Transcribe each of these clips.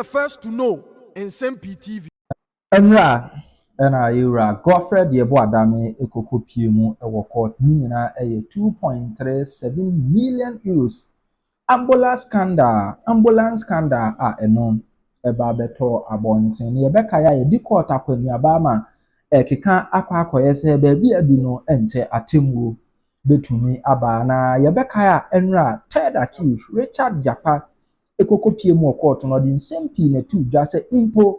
the first to know Nsem-Pii TV. Enra ena yura Godfred yebo adame ekoko pie mu ewo court ni nyina eye 2.37 million euros ambulance scandal a eno eba beto abonten ye beka ya ye di court akwani abama ekeka akwa se be bi adu no enche atemwo betumi aba na ye beka ya enra third accused Richard Japa ekoko pie mu court no di Nsem-Pii na tu dwa se impo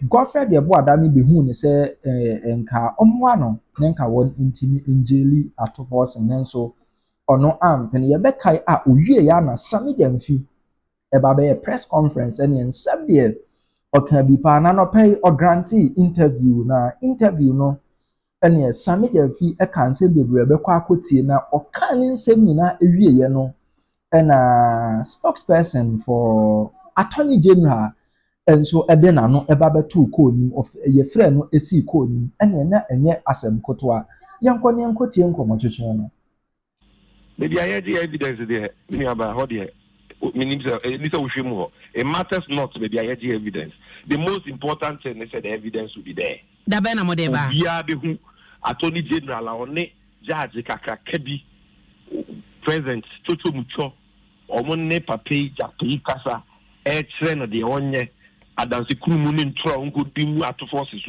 Godfred yebo adame behu ne se enka omwa no nenka won intimi injeli atofo se nenso ono ampen ye bekai a owie ya na Sammy Gyamfi eba be press conference ene nsem de oka bi pa na no pay o grantee interview no ene Sammy Gyamfi e kan se bebre be kwa akotie na oka nsem nyina ewie ye no ena spokesperson for Attorney General enso ede na no eba beto konim of ye frɛ no esi konim ene na enye Asem kotoa yankɔ nkotie nkomo twetwe no. Maybe I had the evidence there. It matters not. Maybe I had the evidence. The most important thing is that the evidence will be there. Attorney General, Judge Kakakebi, President Toto Mucho, Nipa Japi Kasa, Trainer the Onye, Adansi Kumunin Tron could be more to forces.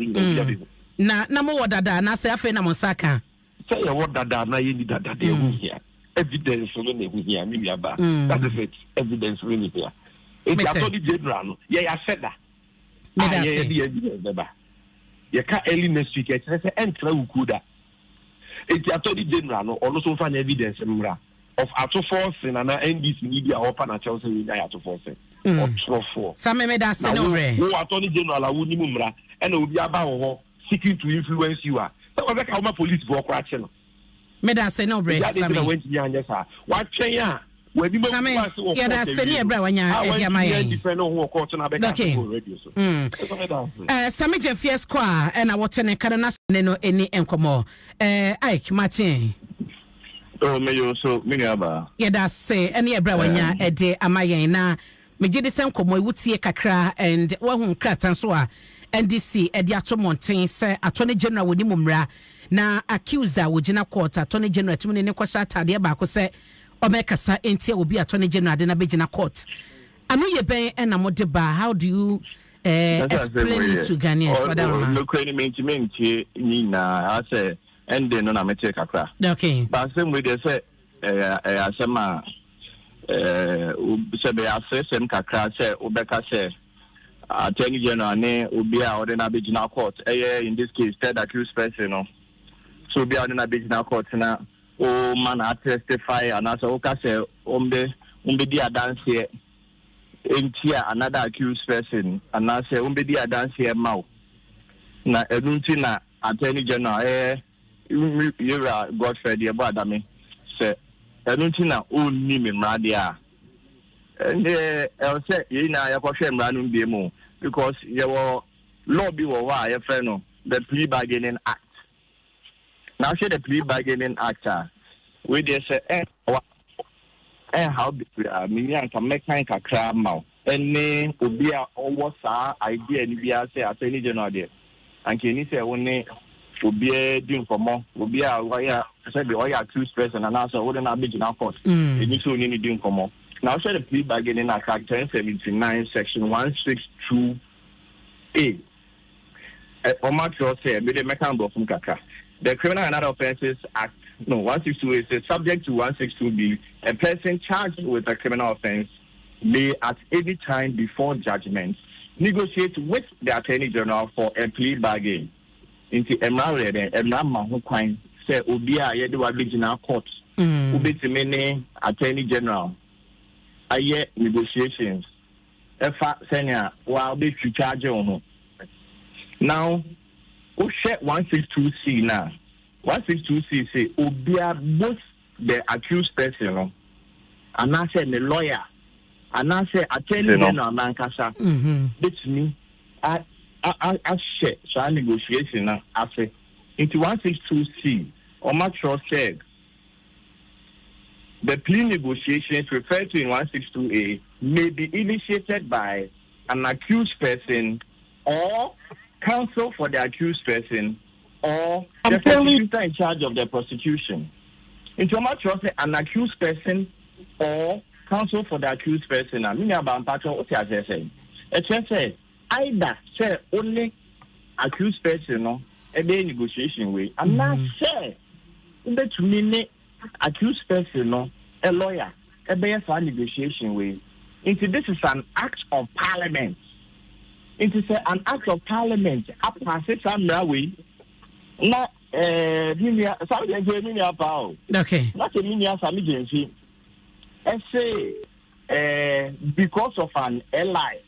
Na mo dada na se afa na monsaka. Say what dada na yini dada de here. Evidence really here, maybe about that is it. Evidence really here. It's Attorney General. Yeah, I said that. The evidence. You can't early next week. It's enter ukuda. It's Attorney General. Also find evidence of auto force and an NBC media open at Chelsea media auto force. Or for. Some made that say no. Who Attorney General wouldn't mumra and will be about seeking to influence you. So I like how my police work action. Meda say no break Sammy. What Kenya? Sammy, yeah, that's senior bra wanya defend who court na be radio so. Sammy Gyamfi squad and I want to kana no any enkomo. Ike Martin. Oh me yo so me aba. Yeah, that's say any bra wanya e de amayen na me gye de sen komo wutie kakra and wo hu kratan so a NDC e de ato monten say Attorney General woni mumra na accuser wogina court Attorney General tumene ne kwasha atade ba ko se o mekasa entia obi Attorney General de na begina court anu ye ben na mo de ba. How do you explain it to Ghanaians madam? No credibility ni na ase ende no na mete kakra. Okay, but same way they say asema se be asem kakra se obeka se Attorney General ne obi a ode na begina court in this case third accused person no. So be on a business court na o man testify and as o ka say umbe dia dance here entia another accused person and I say umbe dia dance here mau na edunti na Attorney General yura Godfred yebo adame say edunti na o ni me mradia and say yi na yakwohwe mranu bi mu because your law bi wo wa ye friend no the Plea Bargaining Act. Now, say the Plea Bargaining Actor, we just say, how me and can make kind of crab mouth. And me, be almost our idea, and we are say Attorney General there. And can you say, only would be doing for more, would be a lawyer, said the lawyer accused person, and also wouldn't have been out court. And you soon need doing for more. Now, say the Plea Bargaining Act, 1079, section 162A. Omatro say, me the mechanism from Kaka. The Criminal and Other Offences Act, 162 is subject to 162B. A person charged with a criminal offence may at any time before judgment negotiate with the Attorney General for a plea bargain. Into Emma say Obia Yedu Regional Court, Ubitimene Attorney General. Aye negotiations. Efa Senya while be charge on. Now we share 162C now. 162C say Obia both the accused person and I say the lawyer and I say Attorney General Mankasa. That's me. I share so negotiation now. I say into 162C. Omatro said the plea negotiations referred to in 162A may be initiated by an accused person or counsel for the accused person or the prosecutor in charge of the prosecution. In terms of an accused person or counsel for the accused person, I mean about what you say. It says either say only accused person no a negotiation way, and not say that to mean accused person no a lawyer a negotiation way. Into this is an act of parliament. It is an act of parliament. Up passes some way. Not something power. Okay. Not a mini Gyamfi. I say because of an ally.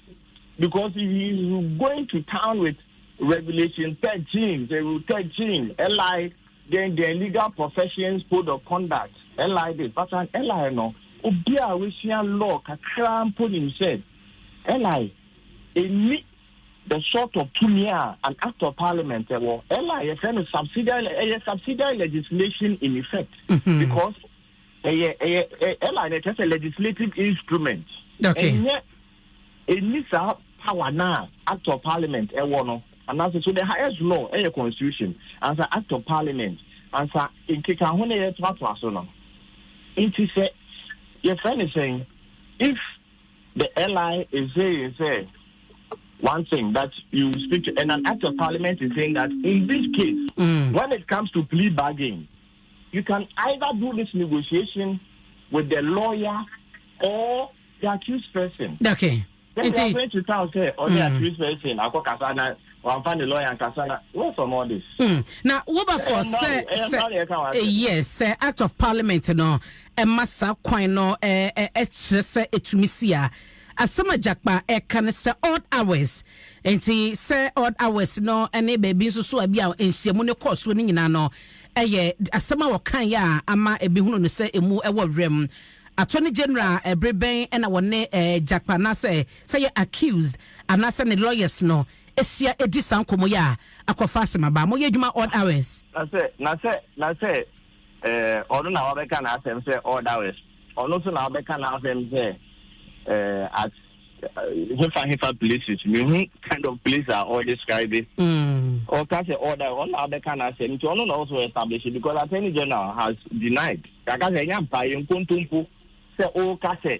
Because if he's going to town with Regulation 13, the Rule 13, ally, then the legal professions code of conduct, ally this, but an ally no. Obia Wisian law kakram put himself. Ally, the sort of 2 year an act of parliament or ally a kind of subsidiary legislation in effect because ally is just a legislative instrument. Okay. And yet it needs a power now act of parliament and that's so the highest law a constitution as an act of parliament and so in Kikahone Twatwasono. It is a your friend is saying, if the ally is saying, one thing that you speak to, and an act of parliament is saying that in this case, when it comes to plea bargaining, you can either do this negotiation with the lawyer or the accused person. Okay. Then they are going to tell say, or the accused person, I call Kasana, or I'm finding the lawyer and Kasana. Where from all this? Now, what about for yes, act of parliament, no, a massa coin, no, etumisia. Asem Jakpa can say odd hours. And he say odd hours, no, and a baby so a bia in Siamone course winning in ano. Asema wakan ya ama ebihunu no say emu ewo rem. Attorney General Breben and our ne Jakpa na say accused and na say the lawyers no. Esia edisan komo ya akofa asema ba mo yedwuma odd hours. Na say odo na wabeka na asem say odd hours. Ono so na wabeka na asem say at Hifa places, kind of place are all described it. Or can say order on other can I say it also established it because Attorney General has denied. Nsem-Pii in Kuntumpu say Kase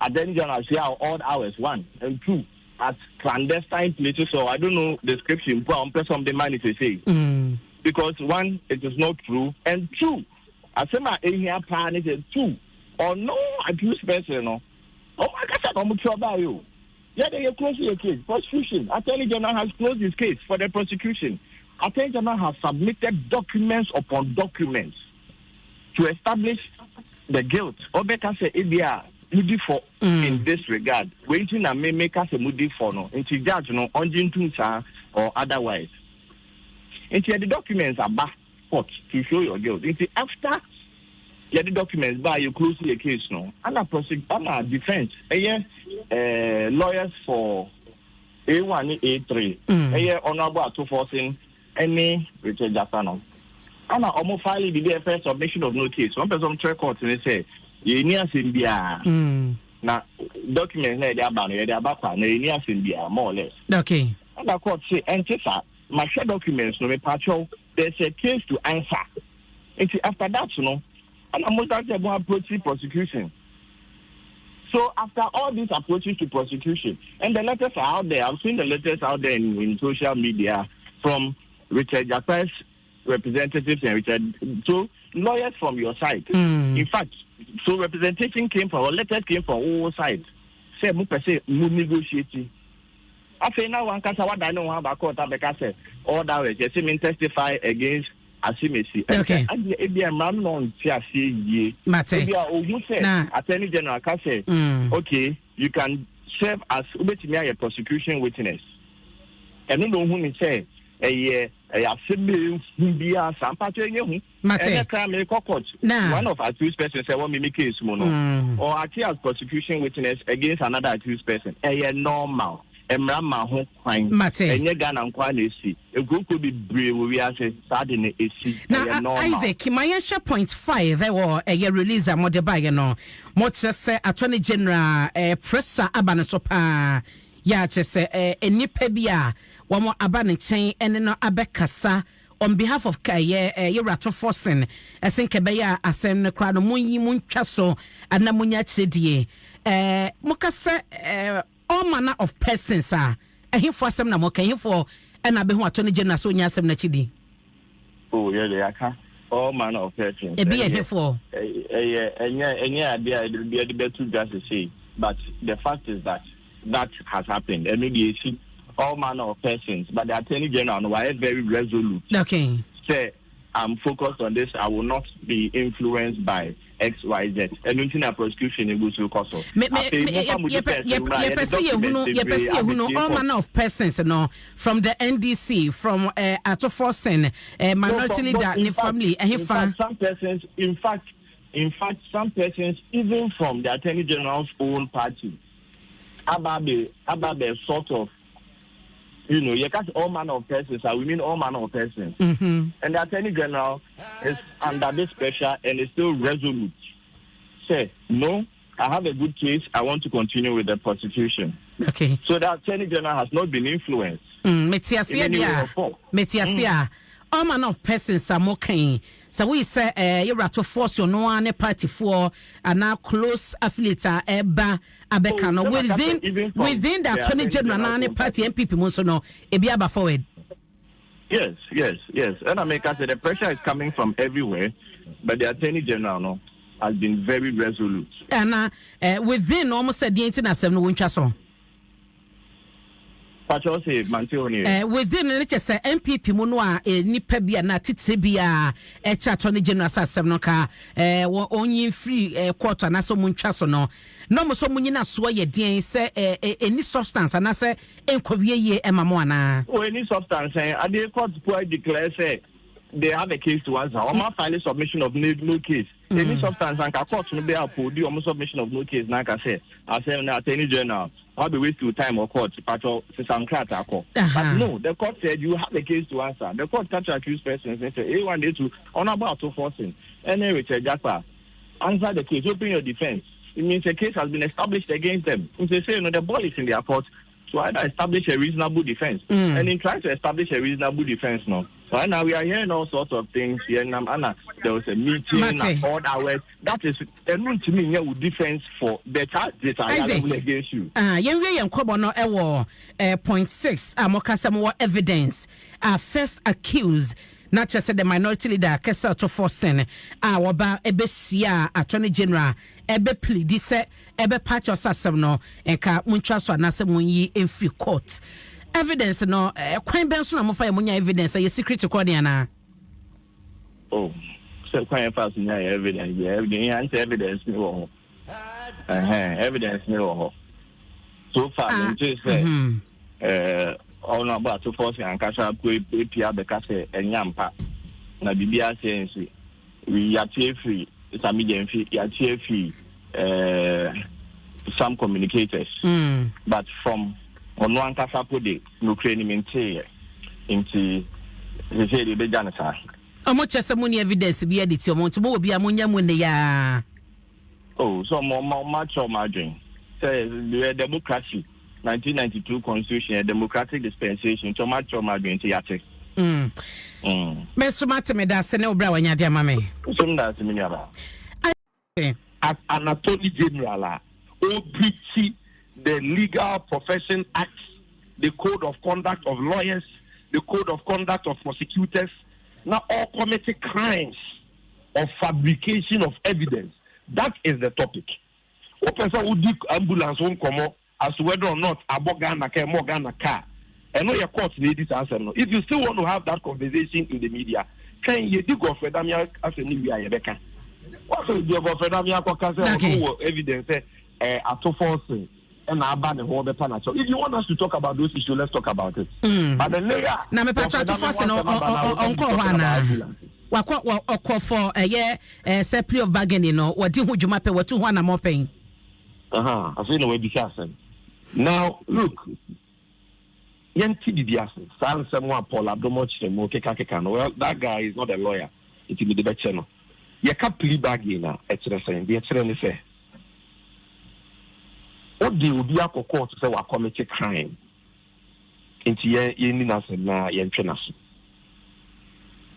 Attorney General say odd hours 1 and 2 at clandestine places. So I don't know description but some the money to say. Because 1, it is not true, and 2, Asema here plan is 2 or no accused person no. Oh my God, I'm about you. Yeah, they close your case. Prosecution. Attorney General has closed his case for the prosecution. Attorney General has submitted documents upon documents to establish the guilt. Obeka say India mudi for in this regard. Waiting and may make us a mudi for no. Into judge no on or otherwise. Into the documents are back to show your guilt. Into after the documents by you close the case no. And a defense. Lawyers for A1 A3. Honorable to forcing any Richard Jasano. And almost finally the first submission of no case. One person try court and say you need Nsem-Pii. Now documents they are banned, they are back and you need Nsem-Pii more or less. Okay. And the court say and my share documents no patrol there's a case to answer. And after that, you know, and I'm most likely going to approach the prosecution. So after all these approaches to prosecution, and the letters are out there, I've seen the letters out there in social media from Richard Jack's representatives and so lawyers from your side. In fact, so representation came from, or letters came from all sides. Say, mu negotiating. After now, one can say what I know about court, because all that was just him testify against Asem. Okay. Attorney General can say, okay, you can serve as a prosecution witness. And you know who say, Asem be a sampatio. One of accused persons say, "What me case mono," or appear as prosecution witness against another accused person. Normal. Emrama ho kwan enye Ghana nkwa na esi ekuku bi brave we ase sade na esi na Isaac Mayensha .5 there were a release amode ba ye no mo say Attorney General pressure abane so pa ya chese Nipa bi a wamo aba ne chen ene no abekasa on behalf of Yerato Forcing esenke be ya asem ne kra no munyi muntwa so ana munya chredie mokase all manner of persons a ehifo asem na moka ehifo ena be ho atoni general so nya asem na chidi. Oh yeah, they are all manner of persons. E be ehifo enya idea the better just to say, but the fact is that has happened. And maybe see all manner of persons, but the Attorney General were very resolute. Okay. Say, I'm focused on this. I will not be influenced by X, Y, Z. And until a prosecution in Gusu Koso. All manner of persons, from the NDC, from Ato Forcing, minority leader, in family, some persons, in fact, some persons, even from the Attorney General's own party, Ababe sort of, you can't all manner of persons, we mean all manner of persons. And the Attorney General is under this pressure and is still resolute. Say, no, I have a good case, I want to continue with the prosecution. Okay. So the Attorney General has not been influenced. All manner of persons are mocking. So we say, you're to force your no one party for and now close affiliate Eba Abekano within the Attorney General party MPP Monsono, Ebiaba forward. Yes. And I make us say the pressure is coming from everywhere, but the Attorney General has been very resolute. And within almost a day in Asem no Winchason. Within the say MPP Munwa Nipa bia na titse bia Attorney General Asem no ka only free quarter na so muntwa so no mo so munyina so ye den say any substance and say enkowie ye emamo ana any substance and the court declare say they have a case to answer. Or file submission of no case. Any substance and court no be uphold the submission of no case. Like I say Attorney General, I'll be waste your time or court. But no, the court said you have a case to answer. The court catch accused persons and say, one day to on about to forcing. Any Richard Japa, answer the case, open your defense. It means a case has been established against them. If they say the ball is in their court to either establish a reasonable defense. And in trying to establish a reasonable defense now. So now we are hearing all sorts of things here. There was a meeting and all that way. That is a new to me defense for the charge that I have against you. Point 6. Mokasa more evidence. First accused. Not just the minority leader, Kesa to Forcing, waba Ebesia, Attorney General, Ebe Plea, this Ebe patch of Asem no, and ka Munchaso and Asem in free court. Evidence no, Quine Benson and Mofaya Munya evidence, a secret to Cordiana. Oh, so quite fast in evidence, evidence no. Evidence no. So far, just all about to force and catch up with Plea because and Yampa. Na Bibia says we are free, Sammy Gyamfi, free some communicators. But from on one Casapode, no training into the Janasa. How much testimony evidence be added your month will be ammonia when they are. Oh, so more much of margin. Says the democracy. 1992 Constitution, a democratic dispensation, so much of my being theatric. Mr. Matameda, Senel Brawanya, dear mammy. Some that's me. As an Attorney General, OPT, the Legal Profession Act, the Code of Conduct of Lawyers, the Code of Conduct of Prosecutors, now all committed crimes of fabrication of evidence. That is the topic. Open so would ambulance won't come up. As to whether or not Abogana can Morgana car. And know your court ladies answer no. If you still want to have that conversation in the media, can you do go for Damia as a new Rebecca? What do you go for Damia evidence at forcing and Aban and all the panacho? If you want us to talk about those issues, let's talk about it. But the later now me patch to forcing on Corona. What call for a year say plea of bargaining or what do you map what 200 more paying? I feel no way because now look, someone Paul well, that guy is not a lawyer. It will be the better channel. You can't plea bargain now. It's the same. The say what they will be a court to say we commit a crime. Into ye na na ye ntwenaso.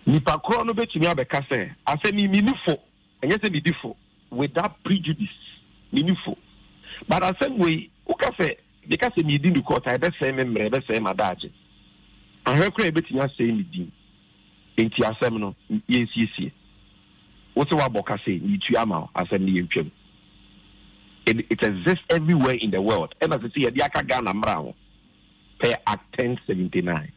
Nipa kro no betumi abeka say ase mi minufo enye se bidifo without prejudice minufo. But ase we uka say because me di court I be say memre be say madaje. Ahwe kro e betumi ase mi din. Enti asem no ye siesie. What wa boka say ni tu ama asem ni ntwem. It exists everywhere in the world. And as I say, the aka Ghana mra per Act 1079.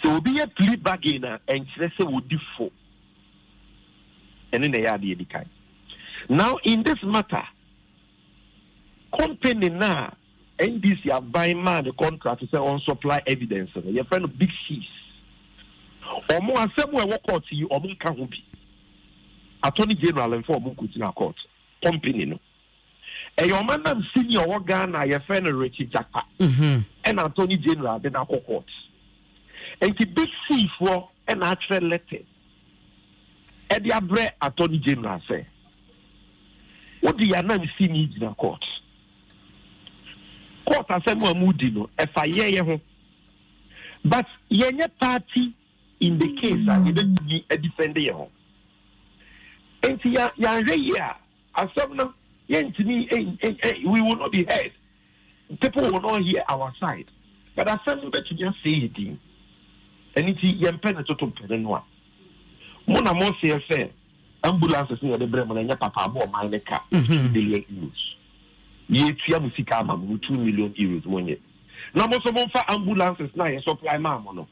So be a plea bargainer and say would default. And then they are the kind. Now in this matter, company now NDC are buying man the contract to say on supply evidence. Your friend of big C's. Or more somewhere walk out to you or more can be. Attorney General and for Mukutina court. Company no. A your man and senior organ your friend Richie Jacka and Attorney General then a court. And the big C for an actual letter. And the abre Attorney General say, what do you name see needs in a court? Court as a mudino, if I hear but yenye party in the case and you don't be a defender. And ya Asem we will not be heard. People will not hear our side. But Asem bet to just say it. And it's yempen to penenwa. Mona mo say ambulances near the Bremen and papa more mine car 2 billion euros. Ye tia musika ma 2 million euros one year. Now most of for ambulances na ye supply mamono.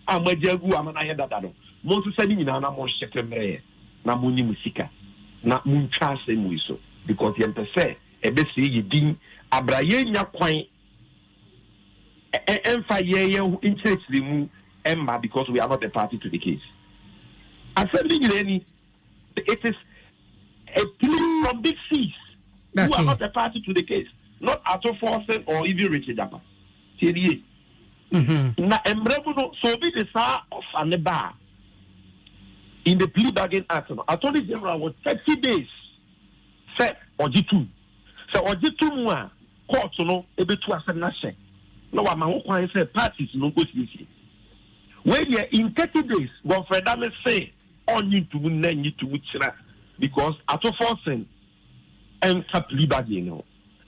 Amajagu amana ye dadado. Mo so sani na mo shetemre na mo ni musika. Na muntwa asem so because yempe say ebe se yidin abraye nya kwan emfa ye interest mu emma because we are not a party to the case. Asem it is a plea from big C's who are not a party to the case, not Ato Forsen or even Richard Japa. Na emremuno so be the sa of an bar. In the plea bargain act, Attorney General was 30 days set or G2. So or G2 more court no ebe to asem na she. No wa ma kwan say parties no go see. When you in 30 days, go for that say on need to chira because Ato Forsen and plea bargain no.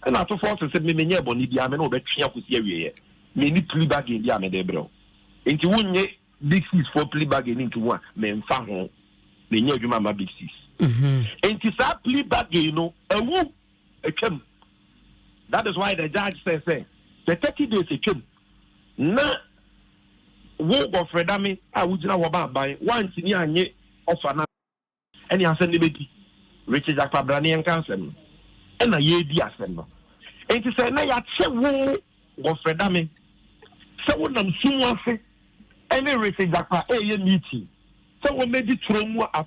And Ato Forsen said me menye boni dia me no be twa kusi awie. Me ni plea bargain dia me de bro. Enti wonye big six for plea bargain into one me mfa ho me nya adwuma ma big six enti sa plea bargain no ewu etwam. That is why the judge says the 30 days etwam na wo go fredame a wugina wo ba ban want ni anye offer na eni asem ne bedi Richard Akpabrane en kansem e na ye di asem no enti say na ya che wo go fredame se wo nam sumu ase any Richard Akpa meeting. So we made it through more at